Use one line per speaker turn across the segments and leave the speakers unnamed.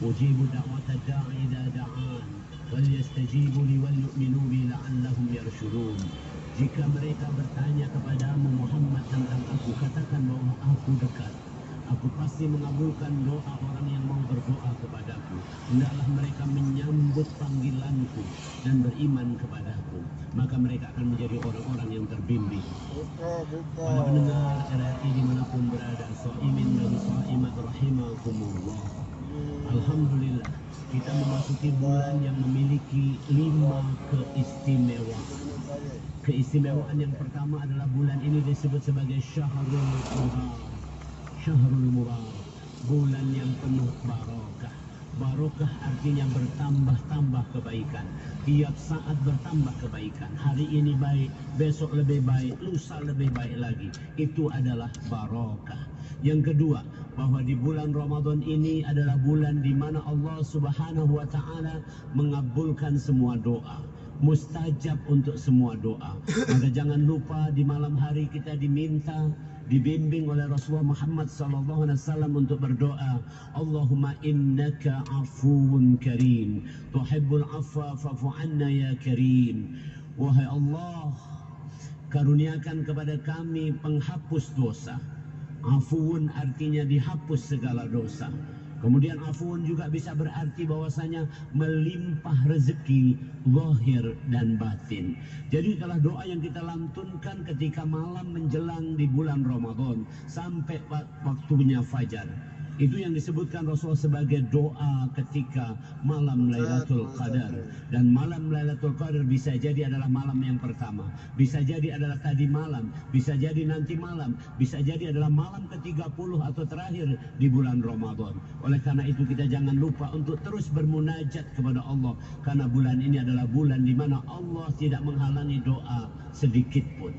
أجيب دعوة الداعي إذا دعان وليستجيبوا لي وليؤمنوا بي لعلهم يرشدون. Jika mereka bertanya kepadamu Muhammad tentang aku, katakan bahwa aku dekat. Aku pasti mengabulkan doa orang yang mau berdoa kepadaku. Hendaklah mereka menyambut panggilanku dan beriman kepadaku, maka mereka akan menjadi orang-orang yang terbimbing. Para pendengar RRI dimanapun berada, shaimin dan shaimat rahimakumullah. Alhamdulillah, kita memasuki bulan yang memiliki 5 keistimewaan. Keistimewaan yang pertama adalah bulan ini disebut sebagai Syahrul Mubarak. Syahrul Mubarak, bulan yang penuh barokah. Barokah artinya bertambah-tambah kebaikan. Tiap saat bertambah kebaikan. Hari ini baik, besok lebih baik, lusa lebih baik lagi. Itu adalah barokah. Yang kedua, bahwa di bulan Ramadan ini adalah bulan di mana Allah Subhanahu wa taala mengabulkan semua doa. Mustajab untuk semua doa. Maka jangan lupa di malam hari kita dibimbing oleh Rasulullah Muhammad SAW untuk berdoa, Allahumma innaka afuwun karim, tuhibbul afwa fa'fu anna ya karim. Wahai Allah, karuniakan kepada kami penghapus dosa. Afuun artinya dihapus segala dosa. Kemudian afuun juga bisa berarti bahwasanya melimpah rezeki zahir dan batin. Jadi itulah doa yang kita lantunkan ketika malam menjelang di bulan Ramadan sampai waktunya fajar. Itu yang disebutkan Rasul sebagai doa ketika malam Lailatul Qadar. Dan malam Lailatul Qadar bisa jadi adalah malam yang pertama, bisa jadi adalah tadi malam, bisa jadi nanti malam, bisa jadi adalah malam ke-30 atau terakhir di bulan Ramadan. Oleh karena itu kita jangan lupa untuk terus bermunajat kepada Allah, karena bulan ini adalah bulan di mana Allah tidak menghalangi doa sedikit pun.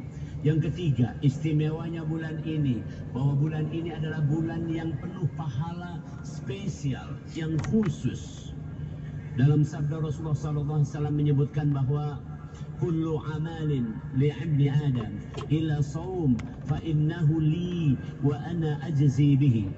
Yang ketiga, istimewanya bulan ini, bahwa bulan ini adalah bulan yang penuh pahala spesial, yang khusus. Dalam sabda Rasulullah SAW menyebutkan bahwa kullu amalin li'ibni Adam illa saum fa innahu li wa ana ajzi bihi.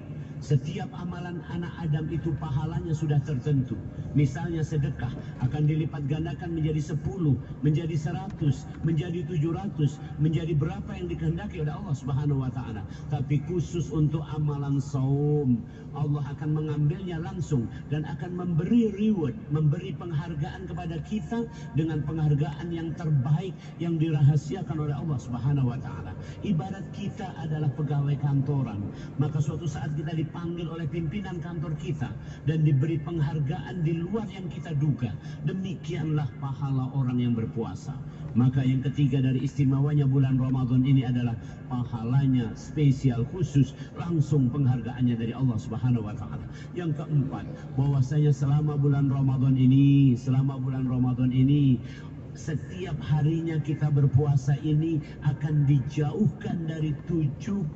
Setiap amalan anak Adam itu pahalanya sudah tertentu. Misalnya sedekah akan dilipat gandakan menjadi 10, menjadi 100, menjadi 700, menjadi berapa yang dikehendaki oleh Allah Subhanahu wa taala. Tapi khusus untuk amalan saum, Allah akan mengambilnya langsung dan akan memberi reward, memberi penghargaan kepada kita dengan penghargaan yang terbaik yang dirahasiakan oleh Allah Subhanahu wa taala. Ibarat kita adalah pegawai kantoran, maka suatu saat kita dipanggil oleh pimpinan kantor kita dan diberi penghargaan di luar yang kita duga. Demikianlah pahala orang yang berpuasa. Maka yang ketiga dari istimewanya bulan Ramadan ini adalah pahalanya spesial khusus, langsung penghargaannya dari Allah Subhanahu wa taala. Yang keempat, bahwasanya selama bulan Ramadan ini, setiap harinya kita berpuasa ini akan dijauhkan dari 70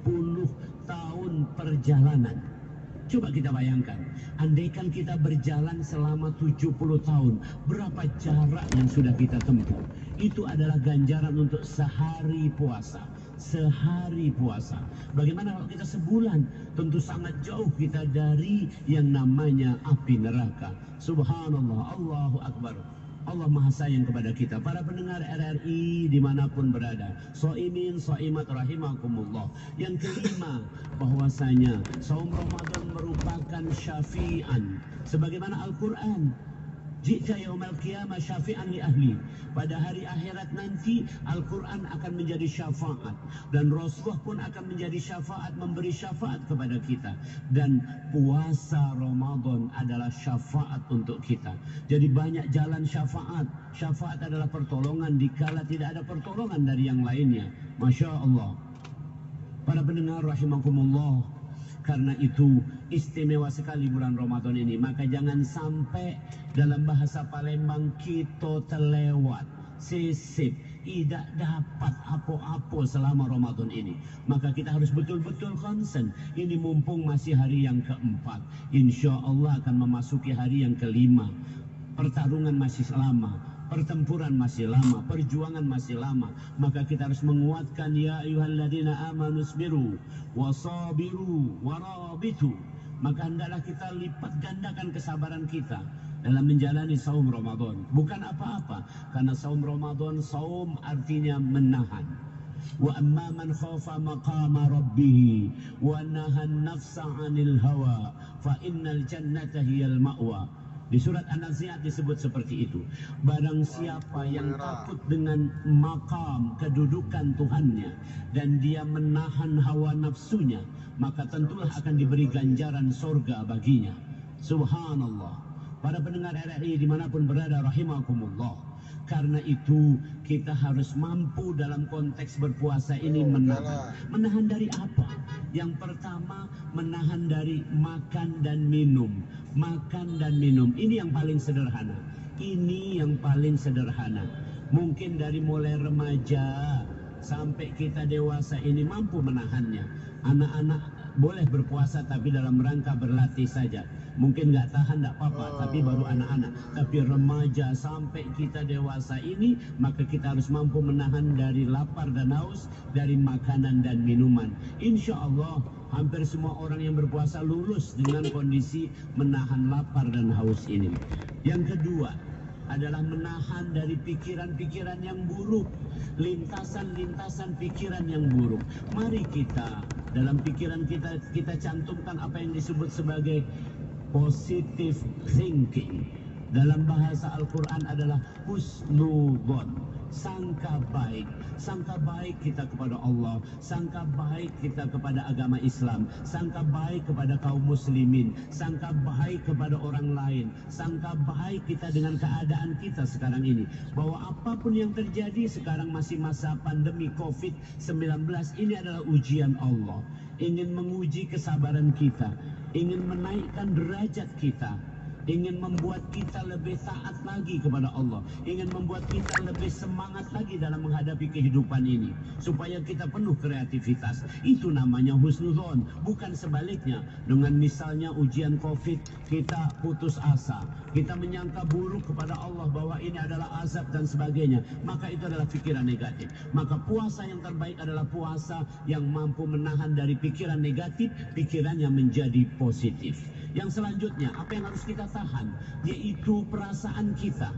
tahun perjalanan. Coba kita bayangkan, andaikan kita berjalan selama 70 tahun, berapa jarak yang sudah kita tempuh? Itu adalah ganjaran untuk sehari puasa. Sehari puasa. Bagaimana kalau kita sebulan? Tentu sangat jauh kita dari yang namanya api neraka. Subhanallah, Allahu Akbar. Allah Maha sayang kepada kita. Para pendengar RRI dimanapun berada, shaimin shaimat rahimakumullah. Yang kelima, bahwasanya saum Ramadan merupakan syafi'an, sebagaimana Al-Quran Jika yaumal qiyamah syafi'an li ahli. Pada hari akhirat nanti Al-Quran akan menjadi syafaat. Dan Rasulullah pun akan menjadi syafaat, memberi syafaat kepada kita. Dan puasa Ramadan adalah syafaat untuk kita. Jadi banyak jalan syafaat. Syafaat adalah pertolongan dikala tidak ada pertolongan dari yang lainnya. Masya Allah. Para pendengar rahimakumullah. Karena itu istimewa sekali bulan Ramadan ini. Maka jangan sampai dalam bahasa Palembang kita terlewat, sisip, tidak dapat apa-apa selama Ramadan ini. Maka kita harus betul-betul konsen. Ini mumpung masih hari yang keempat. Insya Allah akan memasuki hari yang kelima. Pertarungan masih lama. Pertempuran masih lama, perjuangan masih lama. Maka kita harus menguatkan ya ayyuhalladzina amanu sabiru wasabiru warabitu. Maka hendaklah kita lipat gandakan kesabaran kita dalam menjalani saum Ramadan. Bukan apa-apa, karena saum Ramadan, saum artinya menahan. Wa amma man khafa maqama rabbih wa nahan nafsa 'anil hawa fa innal jannata hiyal ma'wa. Di surat An-Nazi'at disebut seperti itu. Barang siapa yang takut dengan makam kedudukan Tuhannya dan dia menahan hawa nafsunya, maka tentulah akan diberi ganjaran surga baginya. Subhanallah. Para pendengar RRI dimanapun berada rahimakumullah. Karena itu kita harus mampu dalam konteks berpuasa ini menahan. Menahan dari apa? Yang pertama, menahan dari makan dan minum. Makan dan minum, ini yang paling sederhana. Ini yang paling sederhana. Mungkin dari mulai remaja sampai kita dewasa ini mampu menahannya. Anak-anak boleh berpuasa tapi dalam rangka berlatih saja. Mungkin nggak tahan, nggak apa-apa, tapi baru anak-anak. Tapi remaja sampai kita dewasa ini, maka kita harus mampu menahan dari lapar dan haus, dari makanan dan minuman. Insya Allah hampir semua orang yang berpuasa lulus dengan kondisi menahan lapar dan haus ini. Yang kedua adalah menahan dari pikiran-pikiran yang buruk, lintasan-lintasan pikiran yang buruk. Mari kita dalam pikiran kita cantumkan apa yang disebut sebagai positive thinking. Dalam bahasa Al-Quran adalah husnudzon, sangka baik. Sangka baik kita kepada Allah, sangka baik kita kepada agama Islam, sangka baik kepada kaum muslimin, sangka baik kepada orang lain, sangka baik kita dengan keadaan kita sekarang ini. Bahwa apapun yang terjadi sekarang masih masa pandemi COVID-19, ini adalah ujian Allah. Ingin menguji kesabaran kita, ingin menaikkan derajat kita, ingin membuat kita lebih taat lagi kepada Allah, ingin membuat kita lebih semangat lagi dalam menghadapi kehidupan ini, supaya kita penuh kreativitas. Itu namanya husnudzon, bukan sebaliknya. Dengan misalnya ujian COVID, kita putus asa, kita menyangka buruk kepada Allah bahwa ini adalah azab dan sebagainya, maka itu adalah pikiran negatif. Maka puasa yang terbaik adalah puasa yang mampu menahan dari pikiran negatif, pikiran yang menjadi positif. Yang selanjutnya, apa yang harus kita tahan? Yaitu perasaan kita.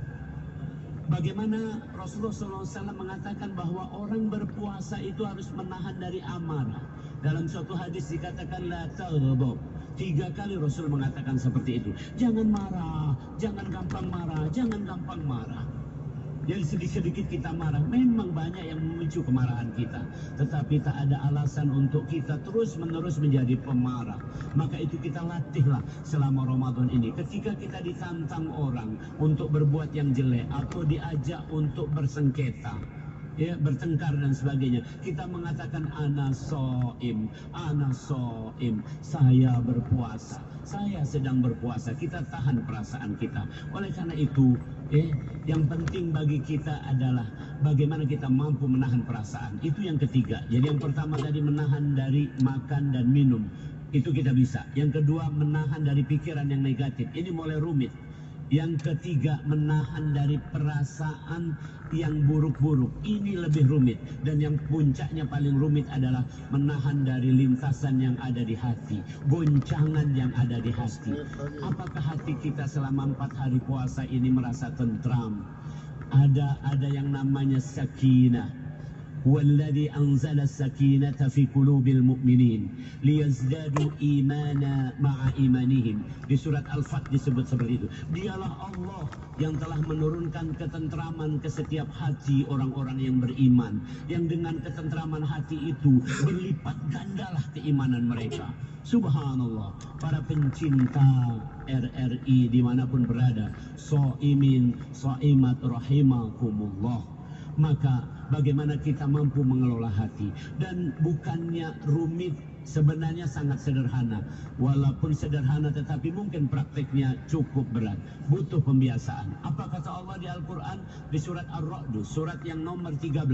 Bagaimana Rasulullah SAW mengatakan bahwa orang berpuasa itu harus menahan dari amarah. Dalam suatu hadis dikatakan la taghdab. 3 kali Rasul mengatakan seperti itu. Jangan marah, jangan gampang marah, jangan gampang marah. Jadi sedikit-sedikit kita marah, memang banyak yang memicu kemarahan kita. Tetapi tak ada alasan untuk kita terus-menerus menjadi pemarah. Maka itu kita latihlah selama Ramadan ini. Ketika kita ditantang orang untuk berbuat yang jelek atau diajak untuk bersengketa, ya, bertengkar dan sebagainya, kita mengatakan ana shaim, saya berpuasa, saya sedang berpuasa. Kita tahan perasaan kita. Oleh karena itu, yang penting bagi kita adalah bagaimana kita mampu menahan perasaan. Itu yang ketiga. Jadi yang pertama tadi menahan dari makan dan minum, itu kita bisa. Yang kedua menahan dari pikiran yang negatif, ini mulai rumit. Yang ketiga menahan dari perasaan yang buruk-buruk, ini lebih rumit. Dan yang puncaknya paling rumit adalah menahan dari lintasan yang ada di hati, goncangan yang ada di hati. Apakah hati kita selama 4 hari puasa ini merasa tentram? Ada yang namanya sakinah, Huwallazi anzala as-sakinata fi qulubil mu'minin liyazdadu imana ma'a imanihim. Di surat Al-Fat disebut seperti itu. Dialah Allah yang telah menurunkan ketentraman ke setiap hati orang-orang yang beriman, yang dengan ketentraman hati itu berlipat gandalah keimanan mereka. Subhanallah, para pencinta RRI dimanapun berada, so'imin, so'imat rahimakumullah. Maka bagaimana kita mampu mengelola hati, dan bukannya rumit, sebenarnya sangat sederhana. Walaupun sederhana tetapi mungkin prakteknya cukup berat, butuh pembiasaan. Apa kata Allah di Al-Quran di surat Ar-Ra'd, surat yang nomor 13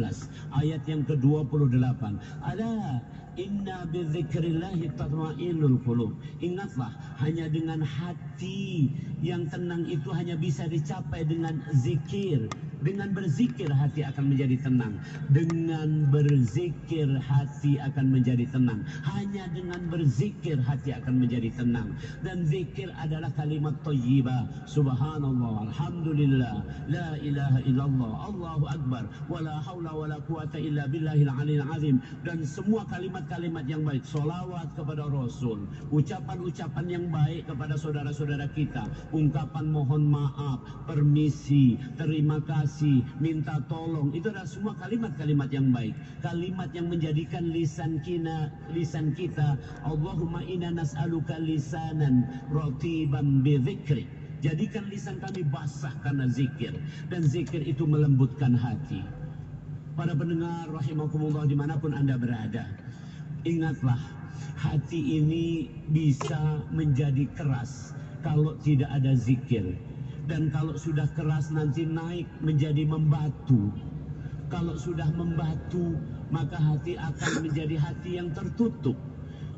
ayat yang ke-28? Ala inna bidzikrillahi tatma'innul qulub. Ingatlah, hanya dengan hati yang tenang itu hanya bisa dicapai dengan zikir. Dengan berzikir hati akan menjadi tenang. Dengan berzikir hati akan menjadi tenang. Hanya dengan berzikir hati akan menjadi tenang. Dan zikir adalah kalimat thayyibah. Subhanallah, alhamdulillah, la ilaha illallah, Allahu akbar, wala haula wala quwata illa billahil aliyil azim. Dan semua kalimat-kalimat yang baik, solawat kepada Rasul, ucapan-ucapan yang baik kepada saudara-saudara kita, ungkapan mohon maaf, permisi, terima kasih, minta tolong, itu adalah semua kalimat-kalimat yang baik, kalimat yang menjadikan lisan kita Allahumma inna nas'aluka lisanan ratiban bidzikri. Jadikan lisan kami basah karena zikir, dan zikir itu melembutkan hati. Para pendengar rahimakumullah dimanapun Anda berada, ingatlah, hati ini bisa menjadi keras kalau tidak ada zikir. Dan kalau sudah keras nanti naik menjadi membatu. Kalau sudah membatu maka hati akan menjadi hati yang tertutup.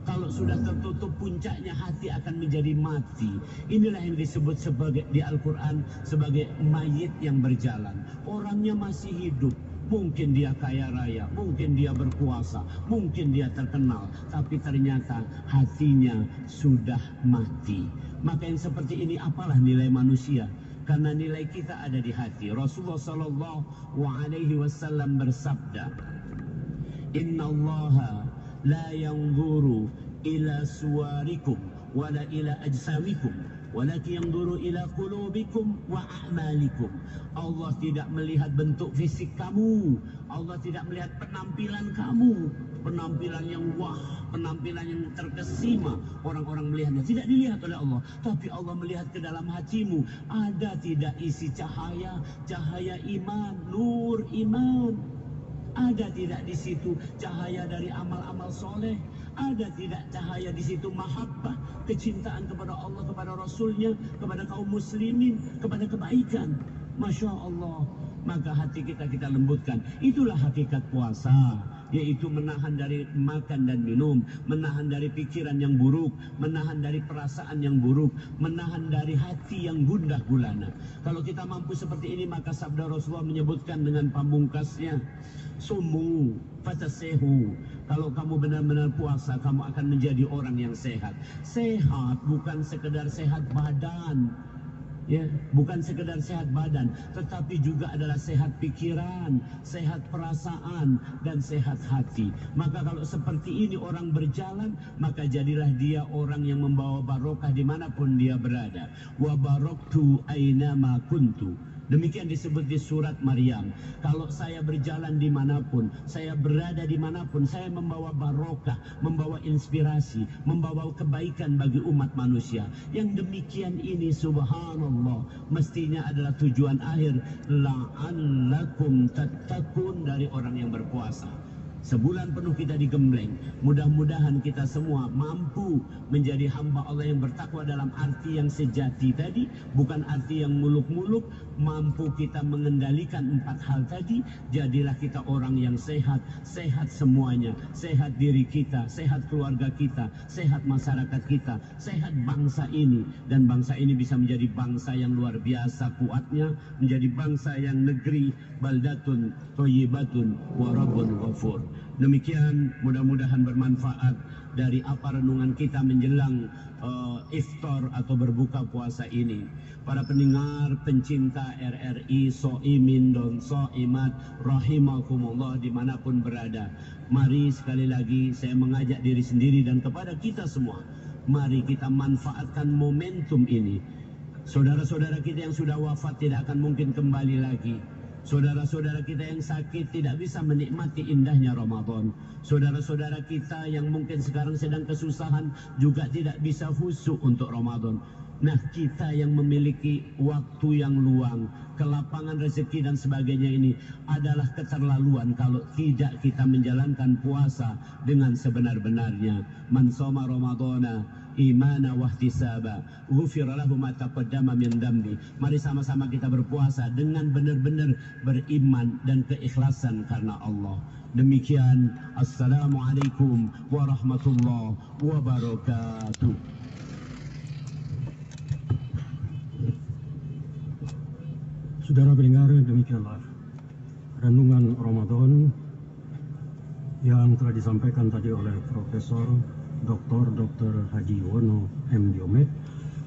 Kalau sudah tertutup puncaknya hati akan menjadi mati. Inilah yang disebut sebagai di Al-Quran sebagai mayit yang berjalan. Orangnya masih hidup. Mungkin dia kaya raya, mungkin dia berkuasa, mungkin dia terkenal, tapi ternyata hatinya sudah mati. Maka yang seperti ini apalah nilai manusia? Karena nilai kita ada di hati. Rasulullah sallallahu alaihi wasallam bersabda, Inna allaha la yanzuru ila suwarikum wala ila ajsamikum walakin yanzuru ila qulubikum wa a'malikum. Allah tidak melihat bentuk fisik kamu, Allah tidak melihat penampilan kamu, penampilan yang wah, penampilan yang terkesima orang-orang melihatnya, tidak dilihat oleh Allah, tapi Allah melihat ke dalam hatimu. Ada tidak isi cahaya, cahaya iman, nur iman? Ada tidak di situ cahaya dari amal-amal soleh? Ada tidak cahaya di situ mahabbah, kecintaan kepada Allah, kepada Rasulnya, kepada kaum muslimin, kepada kebaikan? Masya Allah. Maka hati kita lembutkan. Itulah hakikat puasa, yaitu menahan dari makan dan minum, menahan dari pikiran yang buruk, menahan dari perasaan yang buruk, menahan dari hati yang gundah gulana. Kalau kita mampu seperti ini, maka sabda Rasulullah menyebutkan dengan pamungkasnya, sumu fatasehu. Kalau kamu benar-benar puasa, kamu akan menjadi orang yang sehat. Sehat bukan sekedar sehat badan, ya, bukan sekedar sehat badan, tetapi juga adalah sehat pikiran, sehat perasaan, dan sehat hati. Maka kalau seperti ini orang berjalan, maka jadilah dia orang yang membawa barokah dimanapun dia berada. Wa baroktu aynama kuntu. Demikian disebut di surat Maryam. Kalau saya berjalan dimanapun, saya berada dimanapun, saya membawa barokah, membawa inspirasi, membawa kebaikan bagi umat manusia. Yang demikian ini subhanallah mestinya adalah tujuan akhir la'allakum tattaqun dari orang yang berpuasa. Sebulan penuh kita digembleng. Mudah-mudahan kita semua mampu menjadi hamba Allah yang bertakwa dalam arti yang sejati tadi, bukan arti yang muluk-muluk. Mampu kita mengendalikan 4 hal tadi. Jadilah kita orang yang sehat, sehat semuanya, sehat diri kita, sehat keluarga kita, sehat masyarakat kita, sehat bangsa ini. Dan bangsa ini bisa menjadi bangsa yang luar biasa kuatnya, menjadi bangsa yang negeri baldatun thayyibatun wa rabbun ghafur. Demikian, mudah-mudahan bermanfaat dari apa renungan kita menjelang iftar atau berbuka puasa ini. Para pendengar pencinta RRI, soimin dan soimat rahimakumullah dimanapun berada, mari sekali lagi saya mengajak diri sendiri dan kepada kita semua, mari kita manfaatkan momentum ini. Saudara-saudara kita yang sudah wafat tidak akan mungkin kembali lagi. Saudara-saudara kita yang sakit tidak bisa menikmati indahnya Ramadan. Saudara-saudara kita yang mungkin sekarang sedang kesusahan juga tidak bisa khusyuk untuk Ramadan. Nah, kita yang memiliki waktu yang luang, kelapangan rezeki dan sebagainya ini adalah keterlaluan kalau tidak kita menjalankan puasa dengan sebenar-benarnya. Man shoma Ramadana imana wahtisaba ghufira lahu ma taqaddama min dambi. Mari sama-sama kita berpuasa dengan benar-benar beriman dan keikhlasan karena Allah. Demikian, assalamualaikum warahmatullahi wabarakatuh.
Saudara pendengar, demikianlah renungan Ramadan yang telah disampaikan tadi oleh Profesor Dr. Haji Wono M. Diomed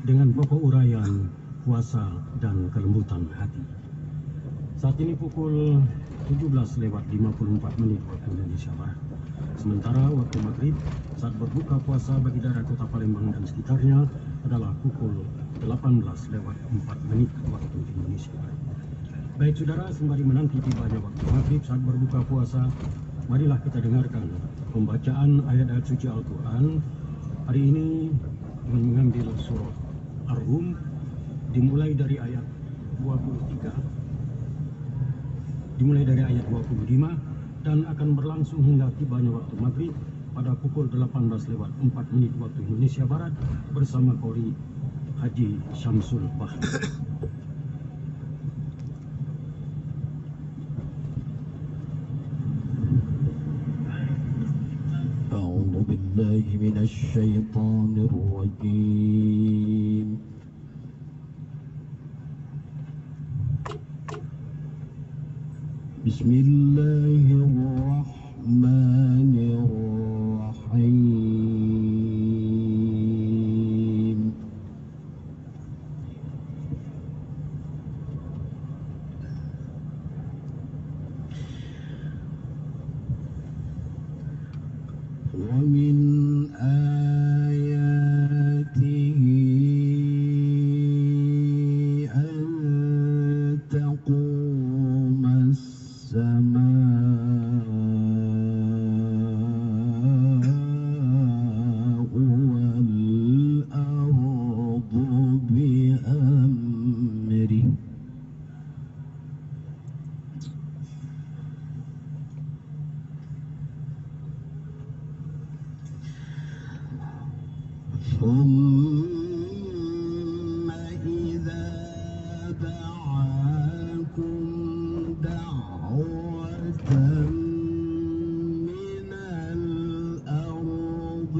dengan pokok uraian puasa dan kelembutan hati. Saat ini pukul 17:54 waktu Indonesia Barat. Sementara waktu maghrib saat berbuka puasa bagi daerah Kota Palembang dan sekitarnya adalah pukul 18:04 waktu Indonesia Barat. Baik saudara, sembari menanti tibanya waktu maghrib saat berbuka puasa, marilah kita dengarkan pembacaan ayat-ayat suci Al-Quran. Hari ini dengan mengambil surah Ar-Rum dimulai dari ayat 23, dimulai dari ayat 25 dan akan berlangsung hingga tibanya waktu maghrib pada pukul 18:04 waktu Indonesia Barat bersama Qori Haji Syamsul Bahri.
أعوذ بالله من الشيطان الرجيم بسم الله الرحمن الرحيم ومن آياته أن تقوم السماء والأرض بأمره ثم إذا دعاكم دعوة من الأرض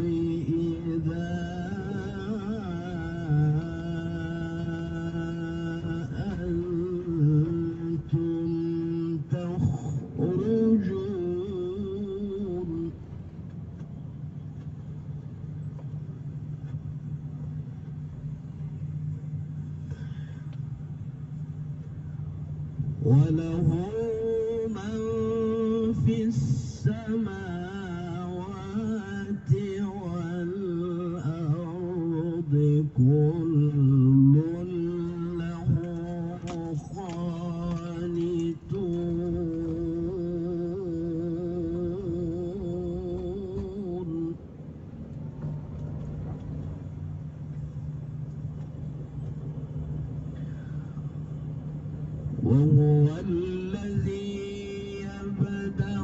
إذا أنتم تخرجون وله من في السماوات والأرض كل له قانتون وهو الذي يبدأ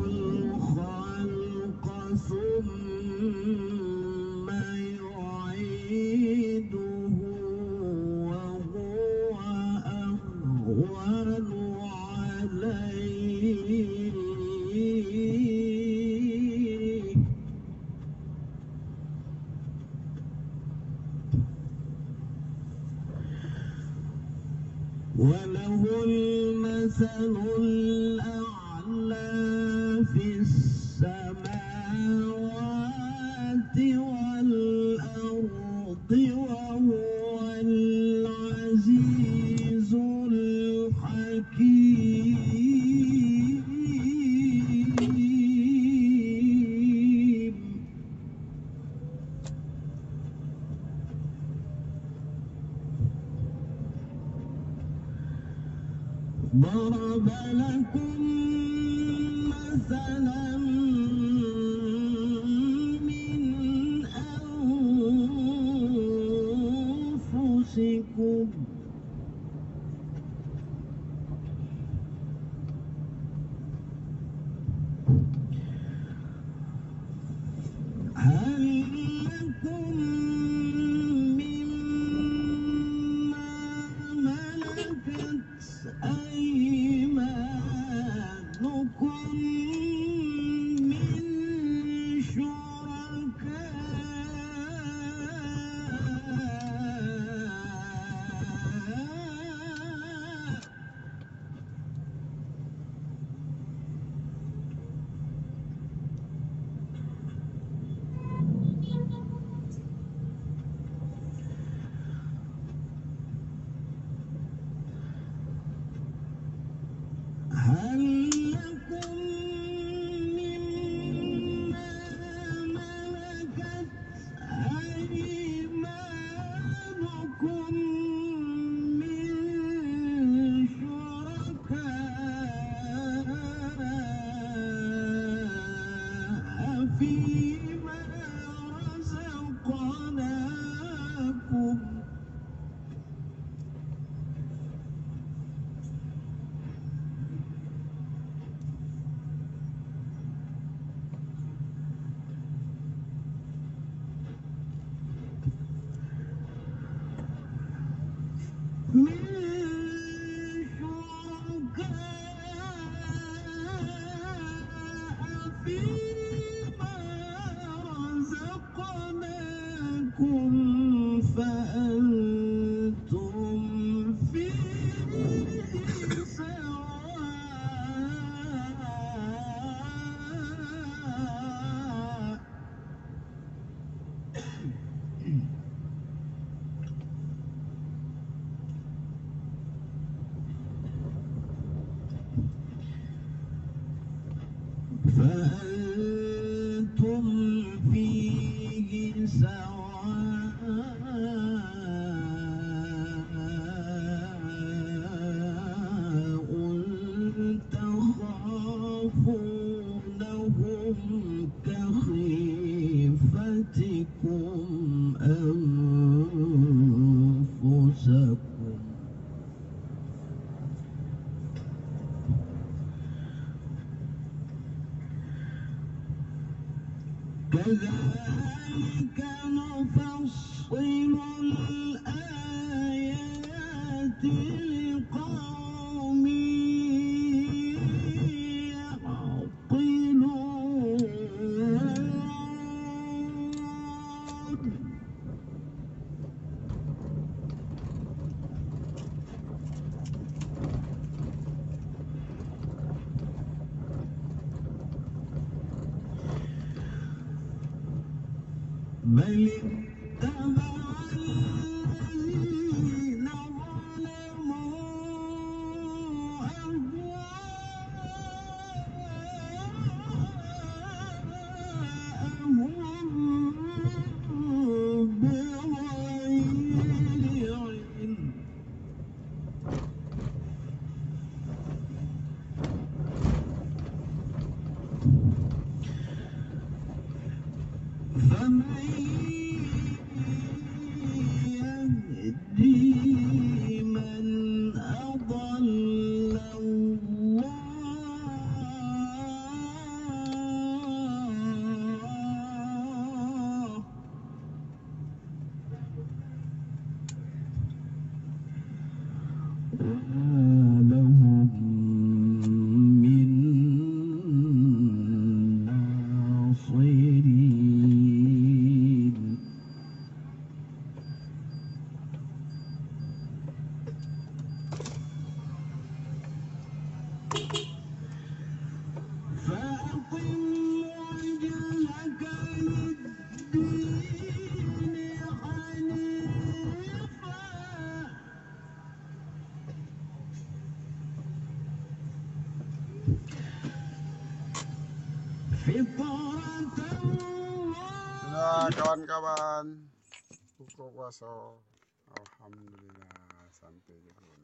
الخلق ثم يعيده وهو أهون عليه وله المثل الأعلى في السماوات ضرب لكم مثلا من أنفسكم هل لكم مما ملكت أيمانكم من شركاء هل لكم مما ملكت أيمانكم من شركاء فيما رزقناكم من شركاء فيما رزقناكم فأنتم فيه سواء فأنتم فيه سواء تخافونهم كخيفتكم أنفسكم كذلك نفصل الآيات لقوم يعقلون بل اتبع الذين ظلموا أهواءهم بغير علم فمن يهدي من أضل الله وما لهم من ناصرين فأقم وجهك للدين حنيفا فطرة
Sudah kawan-kawan, buka puasa. Alhamdulillah santai juga.